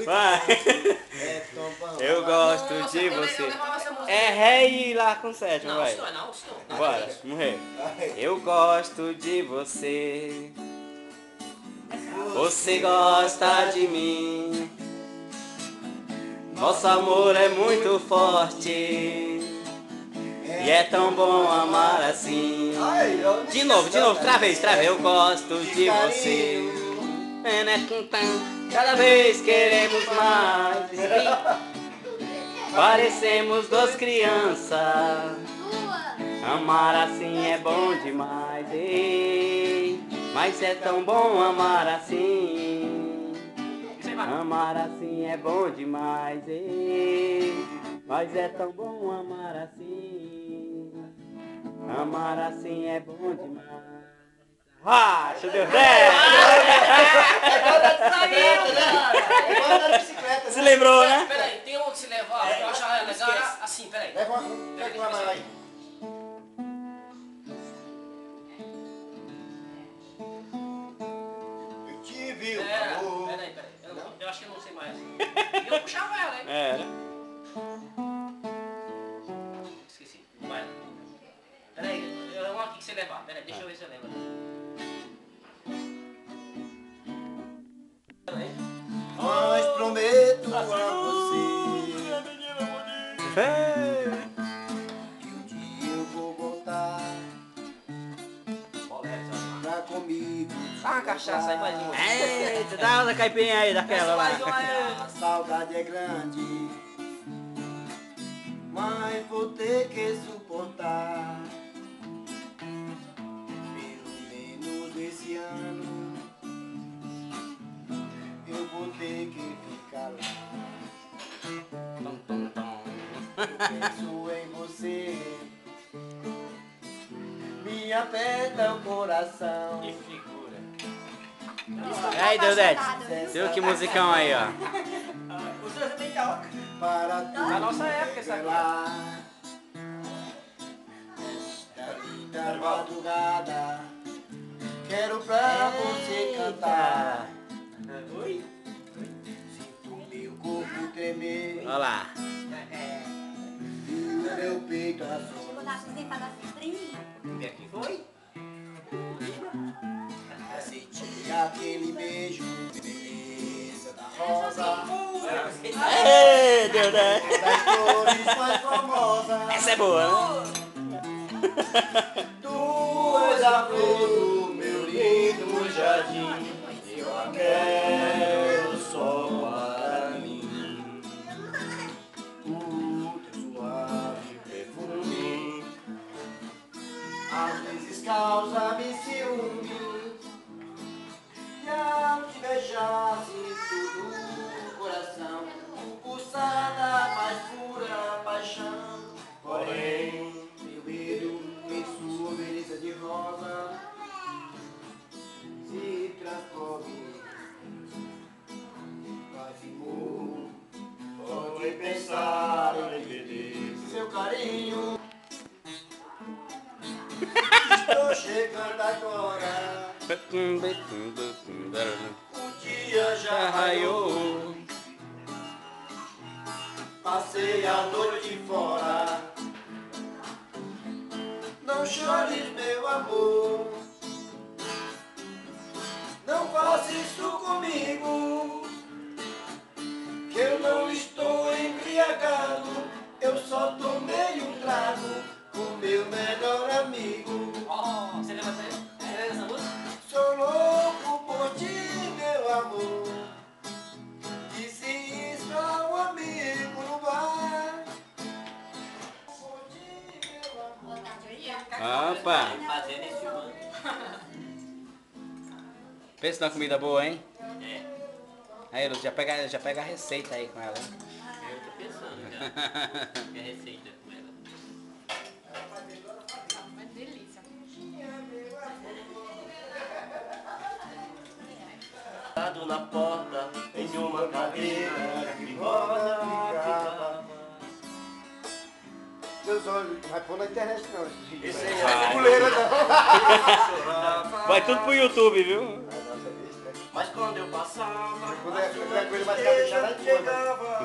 Vai. Eu gosto de você. É ré e lá com sétima, vai. Não, senhor. Bora, vamos ver. Eu gosto de você. Você gosta de mim. Nosso amor é muito forte. E é tão bom amar assim. De novo, outra vez. Eu gosto de você. Cada vez queremos mais. Parecemos duas crianças. Amar assim é bom demais. Ei, mas é tão bom amar assim. Amar assim é bom demais. Ei, mas é tão bom amar assim. Amar assim é bom demais. Ah, deixa Deus Se lembrou, né? Peraí, tem um que se levar, eu achava legal, era assim, peraí. Leva uma mão aí. Eu te vi, amor. Peraí. Eu acho que eu não sei mais. Eu puxava ela, hein? Era. Esqueci. Vai. Peraí, eu uma aqui que você levar. Peraí, deixa eu ver se eu lembro. Mas prometo a você que um dia eu vou voltar pra comigo. Ah, uma cachaça aí, mais uma. Eita, dá uma caipinha aí daquela lá. A saudade é grande, mas vou ter que suportar. Pelo menos esse ano eu vou ter que ficar lá. Eu penso em você, me aperta o coração. Que figura. Aí, Deudete. Viu que musicão aí, ó. O senhor também toca. Para tu Na nossa época, essa lá. Esta linda madrugada, quero pra você cantar. Oi? Sinto meu corpo tremer, Olha lá. e o meu peito azul. Vem aqui, foi? Senti aquele beijo, beleza da rosa, Ei, Deudete. das flores mais famosas. Essa é boa, né? Tu és a flor do meu lindo jardim, eu a quero só para mim. O teu suave perfume às vezes causa-me ciúme, e ao te beijar sinto no coração o pulsar da mais pura paixão. Porém, meu medo em sua beleza de rosa se transforme em quase morro. Pode pensar em perder seu carinho. Estou chegando agora, o dia já raiou. Passei a noite fora. Não chores, meu amor, não faça isso comigo, que eu não estou embriagado, eu só tomei um trago com meu melhor amigo. Você lembra essa música? Sou louco por ti, meu amor, disse isso a um amigo no bar. Por ti, meu amor. Opa. Fazendo esse filmando. Pensa numa comida boa, hein? É, Aí, Lúcio, já pega a receita aí com ela, hein? eu tô pensando já. Que é receita com ela. Uma delícia. Na porta, em uma cadeira que roda ficava. Meus olhos, vai pôr na internet não. Esse aí é fuleira não. Vai tudo pro YouTube, viu? Mas quando eu passava, Quando é coisa mais caprichada, a gente põe, mas- chegava